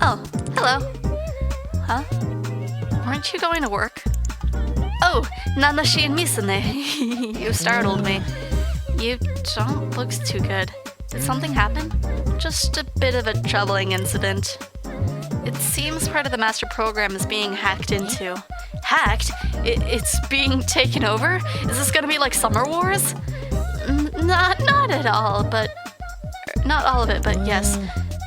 Oh, hello. Huh? Weren't you going to work? Oh, Nanashi and Misune. You startled me. You don't look too good. Did something happen? Just a bit of a troubling incident. It seems part of the master program is being hacked into. Hacked? It's being taken over? Is this gonna be like Summer Wars? Not at all, but... Not all of it, but yes.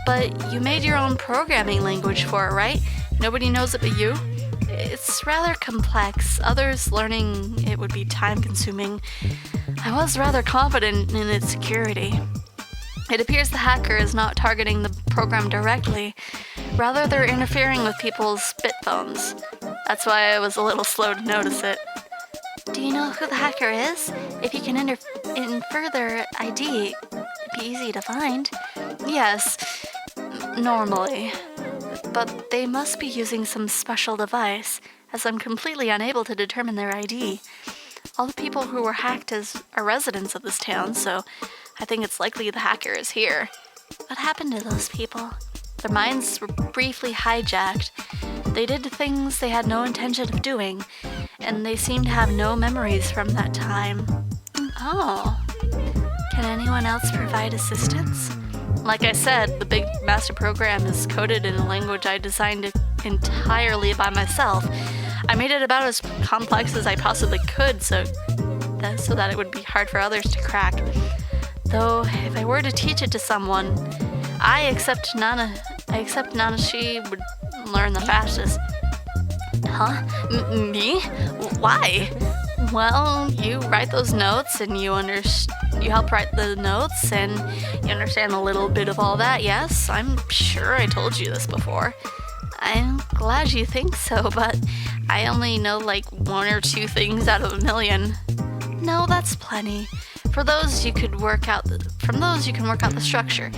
But you made your own programming language for it, right? Nobody knows it but you? It's rather complex. Others learning it would be time-consuming. I was rather confident in its security. It appears the hacker is not targeting the program directly. Rather, they're interfering with people's bit phones. That's why I was a little slow to notice it. Do you know who the hacker is? If you can infer their ID, it'd be easy to find. Yes, normally. But they must be using some special device, as I'm completely unable to determine their ID. All the people who were hacked are residents of this town, so I think it's likely the hacker is here. What happened to those people? Their minds were briefly hijacked. They did things they had no intention of doing, and they seem to have no memories from that time. Oh. Can anyone else provide assistance? Like I said, the big master program is coded in a language I designed entirely by myself. I made it about as complex as I possibly could so that it would be hard for others to crack. Though, if I were to teach it to someone, I accept Nanashi would learn the fastest. Huh? Me? Why? Well, you write those notes and you help write the notes and you understand a little bit of all that, yes? I'm sure I told you this before. I'm glad you think so, but I only know like 1 or 2 things out of a million. No, that's plenty. From those you can work out the structure.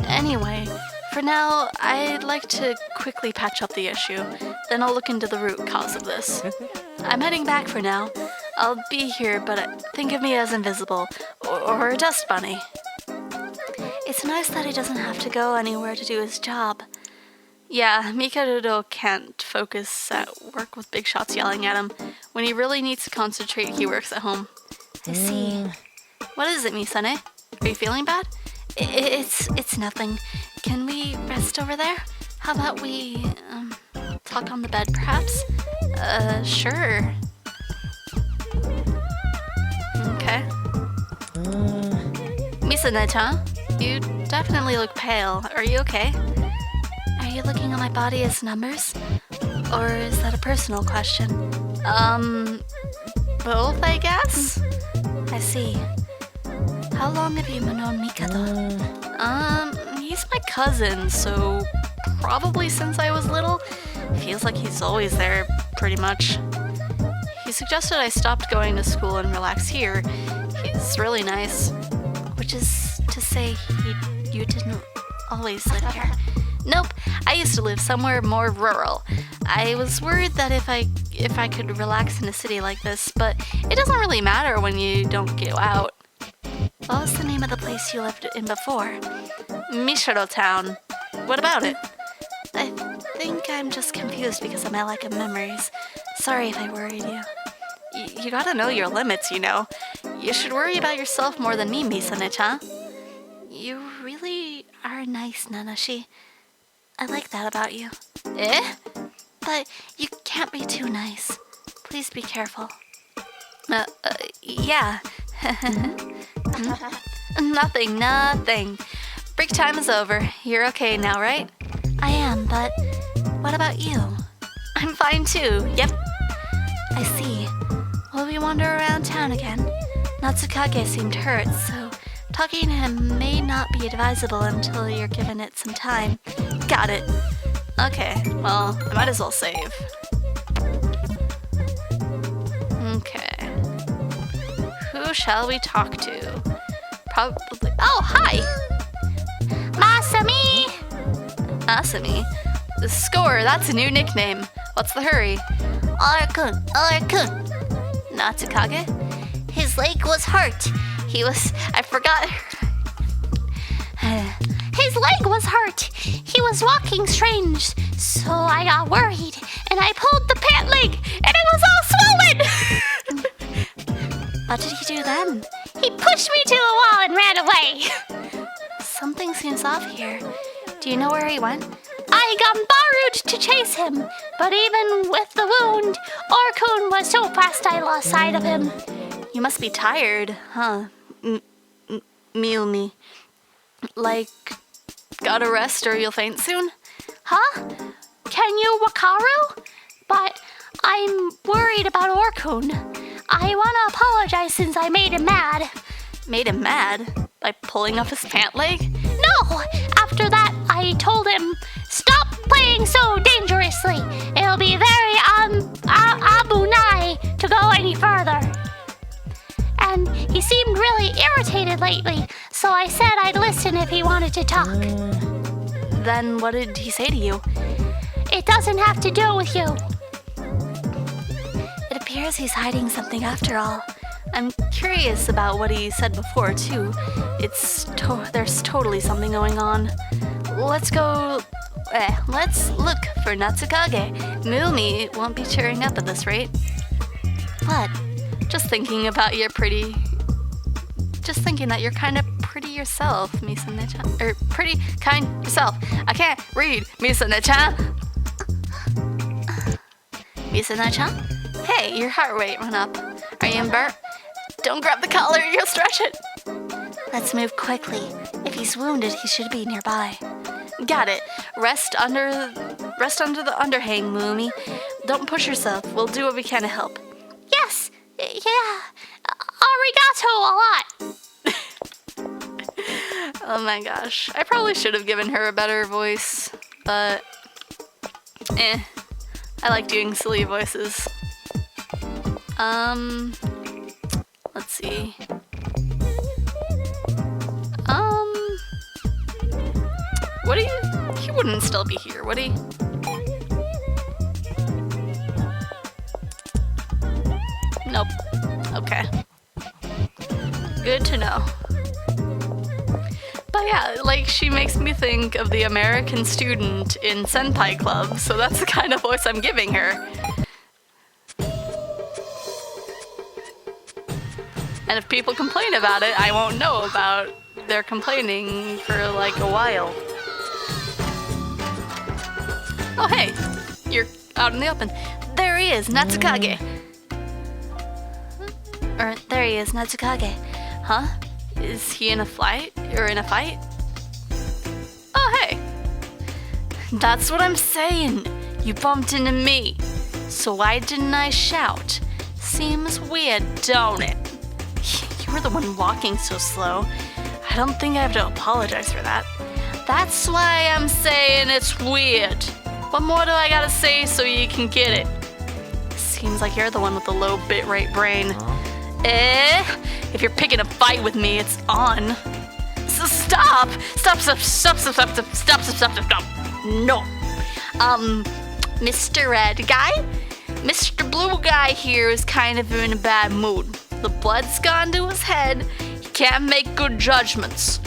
Anyway, for now, I'd like to quickly patch up the issue. Then I'll look into the root cause of this. I'm heading back for now. I'll be here, but think of me as invisible, or a dust bunny. It's nice that he doesn't have to go anywhere to do his job. Yeah, Mikado can't focus at work with big shots yelling at him. When he really needs to concentrate, he works at home. I see. What is it, Misane? Are you feeling bad? It's nothing. Can we rest over there? How about we, talk on the bed, perhaps? Sure. Okay. Misane-chan, you definitely look pale. Are you okay? Are you looking at my body as numbers? Or is that a personal question? Both, I guess? I see. How long have you known Mikado? He's my cousin, so probably since I was little. Feels like he's always there, pretty much. He suggested I stopped going to school and relax here. He's really nice. Which is to say, you didn't always live here. Nope, I used to live somewhere more rural. I was worried that if I could relax in a city like this, but it doesn't really matter when you don't go out. What was the name of the place you lived in before? Mishiro Town. What about it? I think I'm just confused because of my lack of memories. Sorry if I worried you. You gotta know your limits, you know. You should worry about yourself more than me, Misane-chan. You really are nice, Nanashi. I like that about you. Eh? But you can't be too nice. Please be careful. Yeah. Nothing. Break time is over. You're okay now, right? I am, but what about you? I'm fine too, yep. I see. Will we wander around town again? Natsukage seemed hurt, so talking to him may not be advisable until you're given it some time. Got it. Okay, well, I might as well save. Okay. Who shall we talk to? Probably... Oh, hi! Masami? The score, that's a new nickname. What's the hurry? Aura-kun. Natsukage? His leg was hurt. I forgot. His leg was hurt. He was walking strange, so I got worried, and I pulled the pant leg, and it was all swollen! What did he do then? He pushed me to the wall and ran away. Something seems off here. Do you know where he went? I got borrowed to chase him, but even with the wound, Orkun was so fast I lost sight of him. You must be tired, huh? Me. Like, gotta rest or you'll faint soon? Huh? Can you Wakaru? But I'm worried about Orkun. I want to apologize since I made him mad. Made him mad? By pulling off his pant leg? No! After that, I told him, stop playing so dangerously. It'll be very abunai to go any further. And he seemed really irritated lately, so I said I'd listen if he wanted to talk. Then what did he say to you? It doesn't have to do with you. It appears he's hiding something after all. I'm curious about what he said before, too. There's totally something going on. Let's look for Natsukage. Mumi won't be cheering up at this rate. What? Just thinking that you're kind of pretty yourself, Misane-chan. Or pretty kind yourself. I can't read, Misane-chan. Misane-chan? Hey, your heart rate went up. Are you in burp? Don't grab the collar, you'll stretch it. Let's move quickly. If he's wounded, he should be nearby. Got it. Rest under the underhang, Mumi. Don't push yourself. We'll do what we can to help. Yes. Yeah. Arigato a lot. Oh my gosh. I probably should have given her a better voice, but I like doing silly voices. Let's see. He wouldn't still be here, would he? Nope. Okay. Good to know. But yeah, like, she makes me think of the American student in Senpai Club, so that's the kind of voice I'm giving her. And if people complain about it, I won't know about their complaining for like a while. Oh hey, you're out in the open. There he is, Natsukage. There he is, Natsukage. Huh? Is he in a fight? Oh hey. That's what I'm saying. You bumped into me. So why didn't I shout? Seems weird, don't it? You were the one walking so slow. I don't think I have to apologize for that. That's why I'm saying it's weird. What more do I gotta say so you can get it? Seems like you're the one with the low bitrate brain. If you're picking a fight with me, it's on. So stop! Stop! No. Mr. Red Guy? Mr. Blue Guy here is kind of in a bad mood. The blood's gone to his head. He can't make good judgments.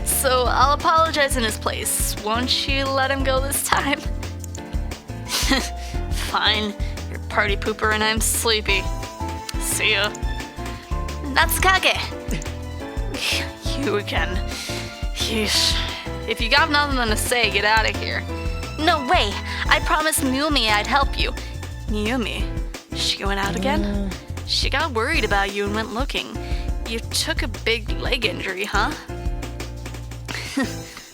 So I'll apologize in his place. Won't you let him go this time? Fine. You're a party pooper and I'm sleepy. See ya. Natsukage! You again. Yeesh. If you got nothing to say, get out of here. No way! I promised Mumi I'd help you. Mumi? She went out again? She got worried about you and went looking. You took a big leg injury, huh?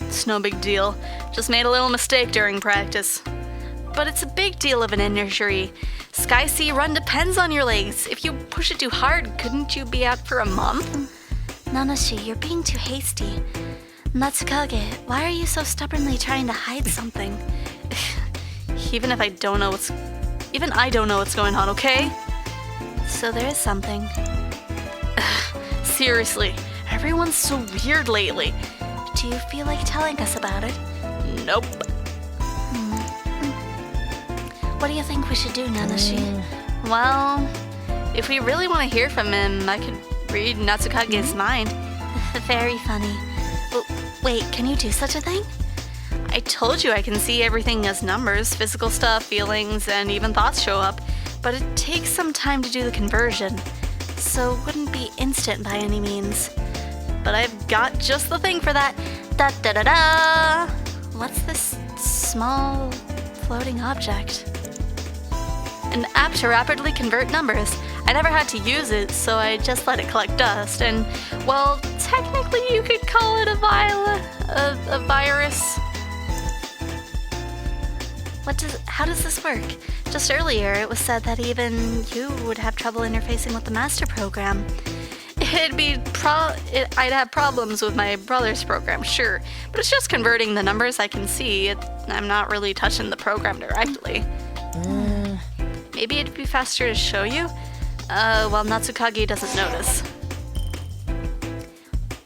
It's no big deal. Just made a little mistake during practice. But it's a big deal of an injury. Sky Sea Run depends on your legs. If you push it too hard, couldn't you be out for a month? Nanashi, you're being too hasty. Natsukage, why are you so stubbornly trying to hide something? Even I don't know what's going on, okay? So there is something. Seriously, everyone's so weird lately. Do you feel like telling us about it? Nope. What do you think we should do, Nanashi? Well, if we really want to hear from him, I could read Natsukage's mind. Very funny. Wait, can you do such a thing? I told you I can see everything as numbers, physical stuff, feelings, and even thoughts show up, but it takes some time to do the conversion, so it wouldn't be instant by any means. But I've got just the thing for that. Da-da-da-da! What's this small floating object? An app to rapidly convert numbers. I never had to use it, so I just let it collect dust, and, well, technically you could call it a virus. How does this work? Just earlier, it was said that even you would have trouble interfacing with the master program. I'd have problems with my brother's program, sure, but it's just converting the numbers I can see. I'm not really touching the program directly. Maybe it'd be faster to show you? While Natsukage doesn't notice.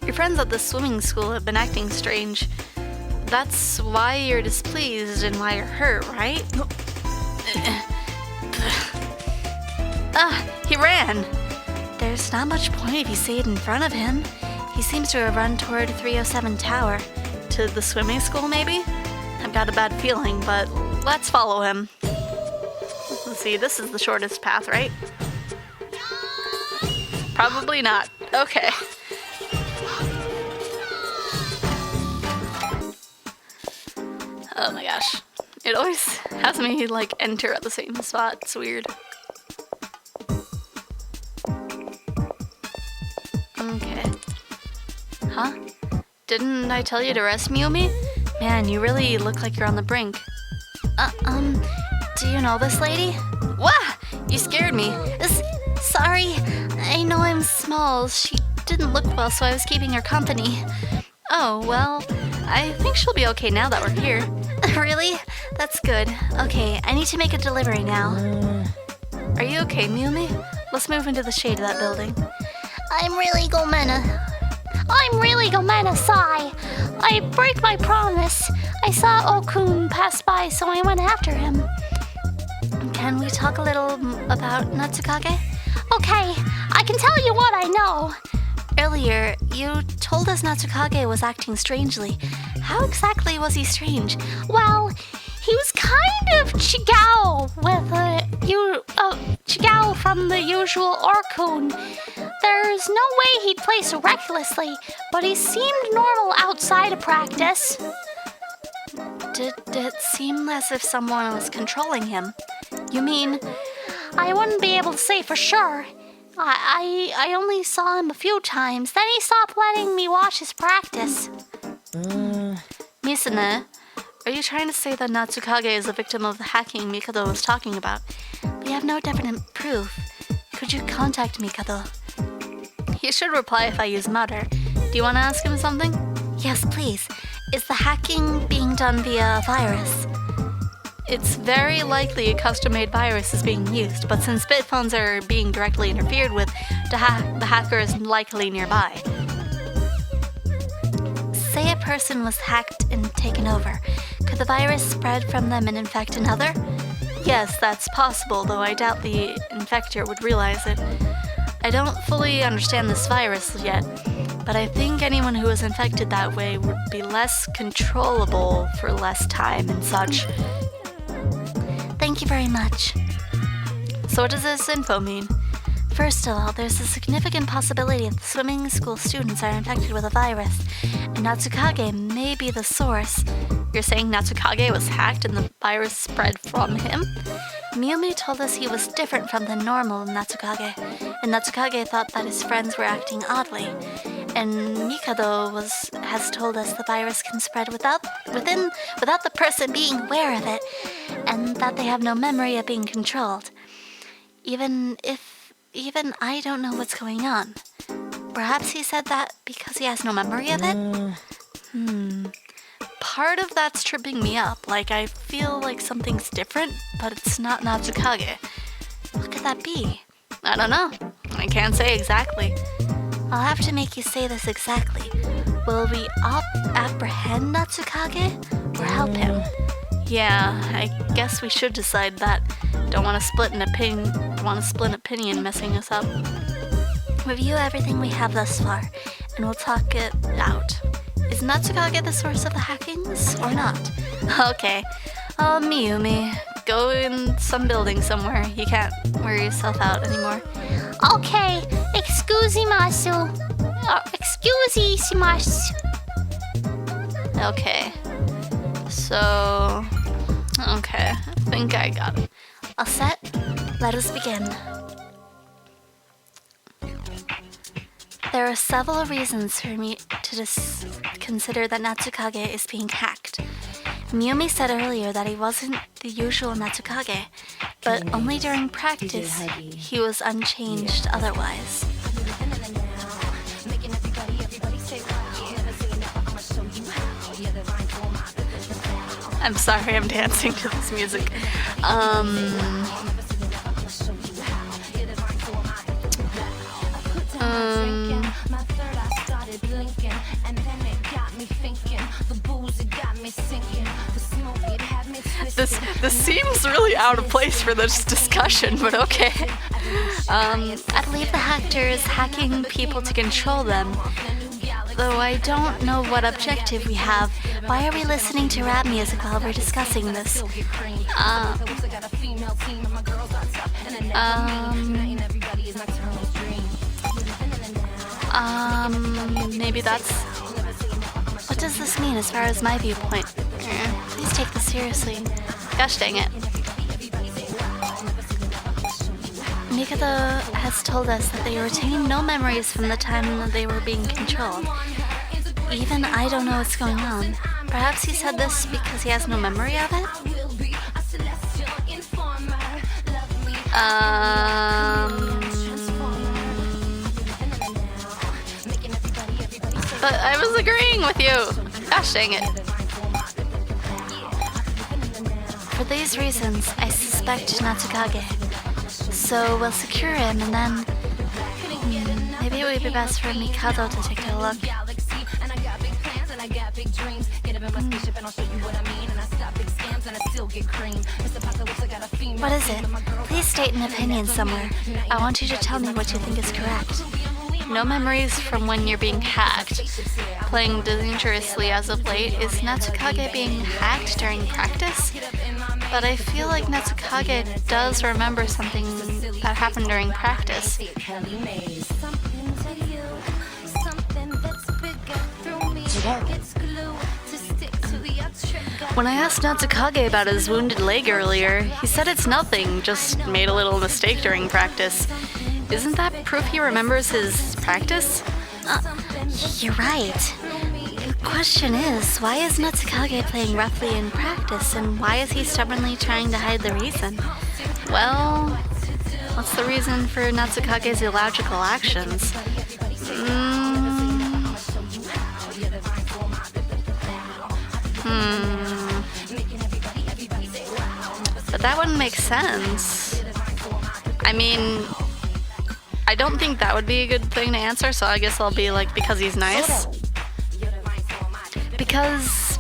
Your friends at the swimming school have been acting strange. That's why you're displeased and why you're hurt, right? He ran! There's not much point if you see it in front of him. He seems to have run toward 307 Tower. To the swimming school, maybe? I've got a bad feeling, but let's follow him. Let's see, this is the shortest path, right? Probably not. Okay. Oh my gosh. It always has me, like, enter at the same spot. It's weird. Okay. Huh? Didn't I tell you to rest, Miumi? Man, you really look like you're on the brink. Do you know this lady? Wah! You scared me. Sorry. I know I'm small. She didn't look well, so I was keeping her company. Oh, well, I think she'll be okay now that we're here. Really? That's good. Okay, I need to make a delivery now. Are you okay, Miumi? Let's move into the shade of that building. I'm really Gomena, Sai. I break my promise. I saw Okun pass by, so I went after him. Can we talk a little about Natsukage? Okay, I can tell you what I know. Earlier, you told us Natsukage was acting strangely. How exactly was he strange? Well, he was kind of Chigao Chigao from the usual Orkun. There's no way he'd play so recklessly, but he seemed normal outside of practice. Did it seem as if someone was controlling him? You mean... I wouldn't be able to say for sure. I only saw him a few times, then he stopped letting me watch his practice. Misune, are you trying to say that Natsukage is a victim of the hacking Mikado was talking about? We have no definite proof. Could you contact Mikado? He should reply if I use Mutter. Do you want to ask him something? Yes, please. Is the hacking being done via a virus? It's very likely a custom-made virus is being used, but since bitphones are being directly interfered with, the hacker is likely nearby. Say a person was hacked and taken over. Could the virus spread from them and infect another? Yes, that's possible, though I doubt the infector would realize it. I don't fully understand this virus yet, but I think anyone who was infected that way would be less controllable for less time and such. Thank you very much. So what does this info mean? First of all, there's a significant possibility that the swimming school students are infected with a virus, and Natsukage may be the source. You're saying Natsukage was hacked and the virus spread from him? Miumi told us he was different from the normal Natsukage, and Natsukage thought that his friends were acting oddly. And Mikado has told us the virus can spread without the person being aware of it, and that they have no memory of being controlled. Even I don't know what's going on. Perhaps he said that because he has no memory of it? Part of that's tripping me up. Like, I feel like something's different, but it's not Natsukage. What could that be? I don't know. I can't say exactly. I'll have to make you say this exactly. Will we apprehend Natsukage or help him? Yeah, I guess we should decide that. Don't want to split an opinion messing us up. Review everything we have thus far, and we'll talk it out. Is Is Natsukage the source of the hackings or not? Okay. Miyumi, go in some building somewhere. You can't wear yourself out anymore. Okay, excusemasu. Excusemasu. Okay. So... Okay, I think I got it. All set? Let us begin. There are several reasons for me to consider that Natsukage is being hacked. Miyumi said earlier that he wasn't the usual Natsukage, but only during practice he was unchanged otherwise. I'm sorry, I'm dancing to this music. This seems really out of place for this discussion, but okay. I believe the hacker is hacking people to control them. Though I don't know what objective we have. Why are we listening to rap music while we're discussing this? Maybe that's... What does this mean as far as my viewpoint? Please take this seriously. Gosh dang it. Mikado has told us that they retain no memories from the time that they were being controlled. Even I don't know what's going on. Perhaps he said this because he has no memory of it? But I was agreeing with you. Gosh dang it. For these reasons, I suspect Natsukage. So we'll secure him and then... maybe it would be best for Mikado to take a look. What is it? Please state an opinion somewhere. I want you to tell me what you think is correct. No memories from when you're being hacked. Playing dangerously as of late. Is Natsukage being hacked during practice? But I feel like Natsukage does remember something that happened during practice. When I asked Natsukage about his wounded leg earlier, he said it's nothing, just made a little mistake during practice. Isn't that proof he remembers his practice? You're right. The question is, why is Natsukage playing roughly in practice, and why is he stubbornly trying to hide the reason? Well, what's the reason for Natsukage's illogical actions? But that wouldn't make sense. I mean, I don't think that would be a good thing to answer, so I guess I'll be like, because he's nice. Because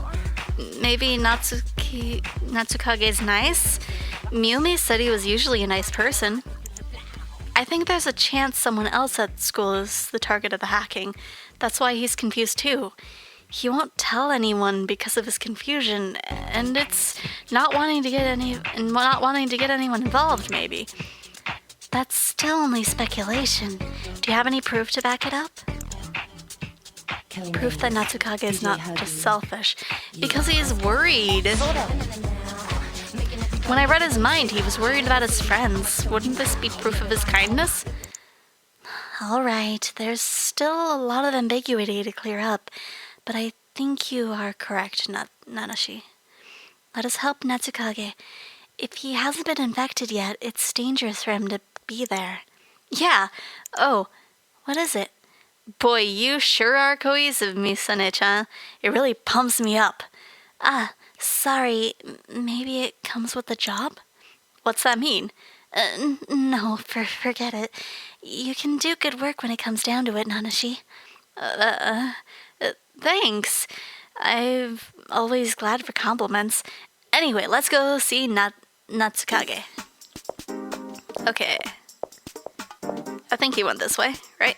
maybe Natsukage's nice? Miyumi said he was usually a nice person. I think there's a chance someone else at school is the target of the hacking. That's why he's confused too. He won't tell anyone because of his confusion, and it's not wanting to get anyone involved, maybe. That's still only speculation. Do you have any proof to back it up? Proof that Natsukage is not just selfish. Because he's worried. When I read his mind, he was worried about his friends. Wouldn't this be proof of his kindness? Alright, there's still a lot of ambiguity to clear up, but I think you are correct, Nanashi. Let us help Natsukage. If he hasn't been infected yet, it's dangerous for him to be there. Yeah. Oh, what is it? Boy, you sure are cohesive, Misane-chan. It really pumps me up. Sorry. Maybe it comes with the job? What's that mean? No, forget it. You can do good work when it comes down to it, Nanashi. Thanks. I'm always glad for compliments. Anyway, let's go see Natsukage. Okay. I think he went this way, right?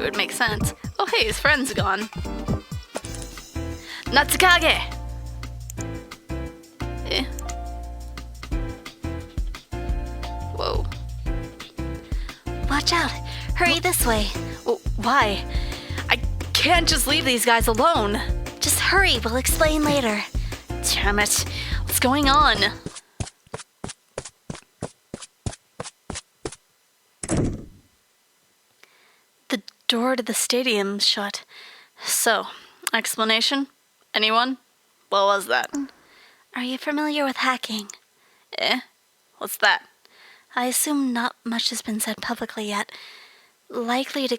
It would make sense. Oh hey, his friend's gone. Natsukage! Eh. Whoa. Watch out. Hurry this way. Why? I can't just leave these guys alone. Just hurry. We'll explain later. Damn it. What's going on? The door to the stadium's shut. So, explanation? Anyone? What was that? Are you familiar with hacking? Eh? What's that? I assume not much has been said publicly yet. Likely to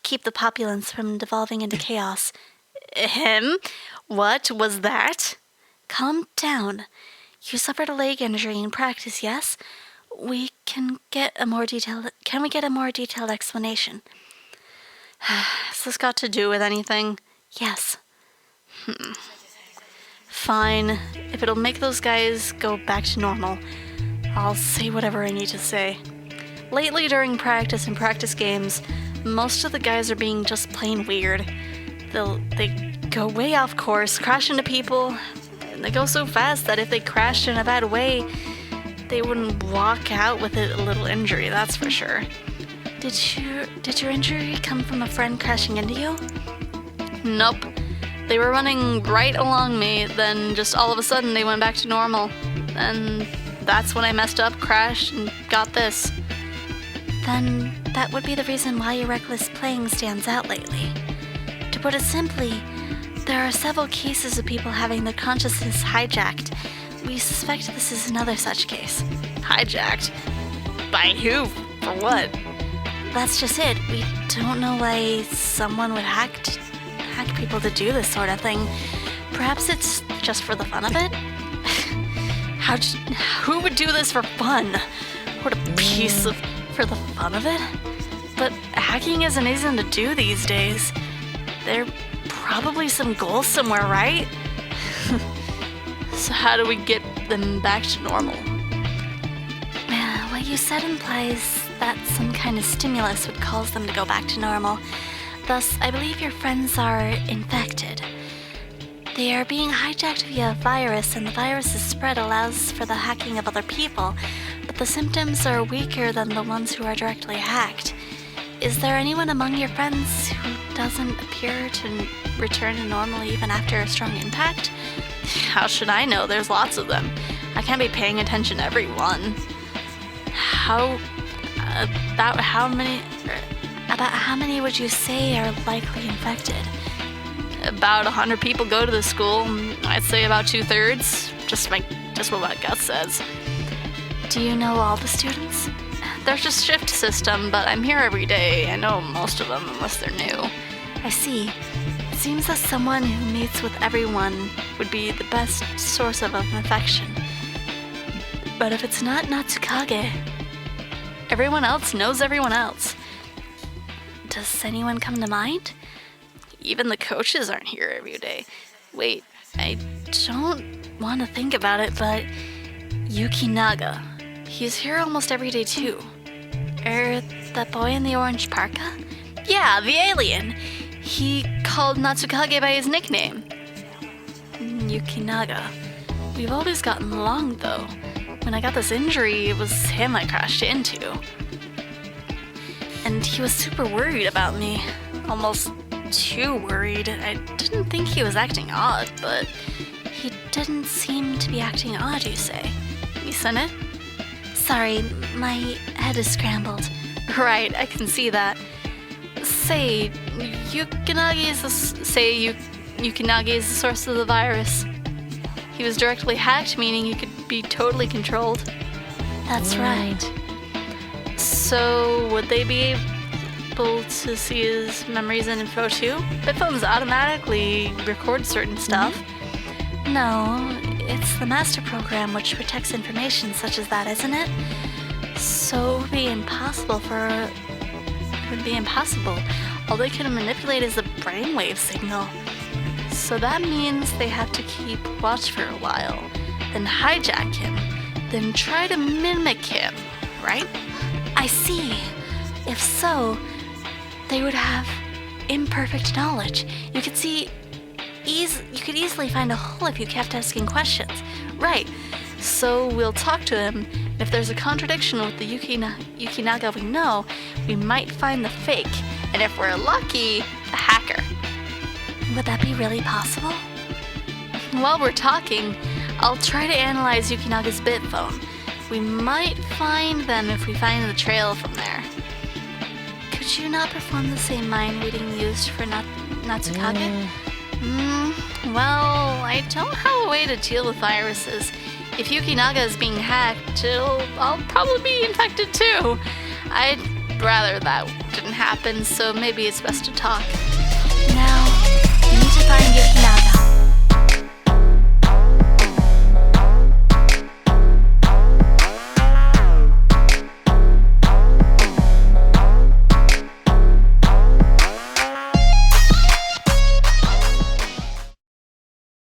keep the populace from devolving into chaos. What was that? Calm down. You suffered a leg injury in practice, yes? Can we get a more detailed explanation? Has this got to do with anything? Yes. Fine. If it'll make those guys go back to normal, I'll say whatever I need to say. Lately during practice and practice games, most of the guys are being just plain weird. They go way off course, crash into people, and they go so fast that if they crashed in a bad way, they wouldn't walk out with a little injury, that's for sure. Did your injury come from a friend crashing into you? Nope. They were running right along me, then just all of a sudden they went back to normal. And that's when I messed up, crashed, and got this. Then that would be the reason why your reckless playing stands out lately. To put it simply, there are several cases of people having their consciousness hijacked. We suspect this is another such case. Hijacked? By who? For what? That's just it. We don't know why someone would hack people to do this sort of thing. Perhaps it's just for the fun of it? Who would do this for fun? What a piece of... for the fun of it? But hacking isn't easy to do these days. There are probably some goals somewhere, right? So how do we get them back to normal? What you said implies that some kind of stimulus would cause them to go back to normal. Thus, I believe your friends are infected. They are being hijacked via a virus, and the virus's spread allows for the hacking of other people, but the symptoms are weaker than the ones who are directly hacked. Is there anyone among your friends who doesn't appear to return to normal even after a strong impact? How should I know? There's lots of them. I can't be paying attention to everyone. About how many would you say are likely infected? About 100 people go to the school. I'd say about 2/3. Just what my gut says. Do you know all the students? There's a shift system, but I'm here every day. I know most of them, unless they're new. I see. It seems that someone who meets with everyone would be the best source of an infection. But if it's not Natsukage, everyone else knows everyone else. Does anyone come to mind? Even the coaches aren't here every day. Wait, I don't want to think about it, but Yukinaga. He's here almost every day too. That boy in the orange parka? Yeah, the alien. He called Natsukage by his nickname. Yukinaga. We've always gotten along though. When I got this injury, it was him I crashed into. And he was super worried about me. Almost too worried. I didn't think he was acting odd, but he didn't seem to be acting odd, you say? You seen it? Sorry, my head is scrambled. Right, I can see that. Say, Yukinaga is the source of the virus. He was directly hacked, meaning he could be totally controlled. That's right. So, would they be able to see his memories and info too? Bitphones automatically record certain stuff. No, it's the master program which protects information such as that, isn't it? So it would be impossible. All they can manipulate is the brainwave signal. So that means they have to keep watch for a while, then hijack him, then try to mimic him, right? I see. If so, they would have imperfect knowledge. You could easily find a hole if you kept asking questions. Right. So we'll talk to him, and if there's a contradiction with the Yukinaga we know, we might find the fake, and if we're lucky, the hacker. Would that be really possible? While we're talking, I'll try to analyze Yukinaga's bit phone. We might find them if we find the trail from there. Could you not perform the same mind reading used for Natsukage? Well, I don't have a way to deal with viruses. If Yukinaga is being hacked, I'll probably be infected too. I'd rather that didn't happen, so maybe it's best to talk.